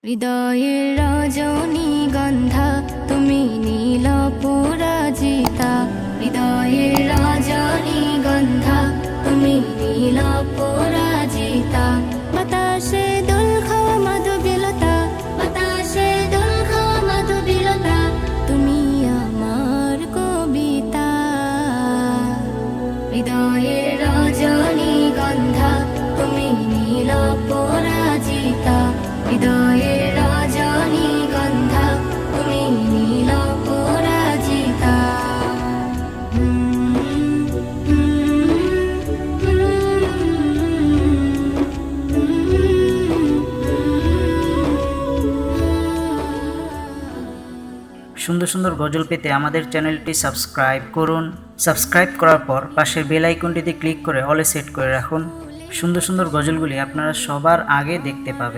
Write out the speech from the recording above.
হৃদয়ের রজনীগন্ধা তুমি নীল পরাজিতা, হৃদয়ের রজনীগন্ধা তুমি নীল পরাজিতা। বাতাসে দোল খাওয়া মাধবীলতা, বাতাসে দোল খাওয়া মাধবীলতা, তুমি আমার কবিতা। হৃদয়ের রজনীগন্ধা তুমি নীল পরাজিতা, হৃদয়ের রজনীগন্ধা তুমি নীল পরাজিতা। সুন্দর সুন্দর গজল পেতে আমাদের চ্যানেলটি সাবস্ক্রাইব করুন। সাবস্ক্রাইব করার পর পাশের বেল আইকনটিতে ক্লিক করে অলে সেট করে রাখুন। সুন্দর সুন্দর গজলগুলি আপনারা সবার আগে দেখতে পাবেন।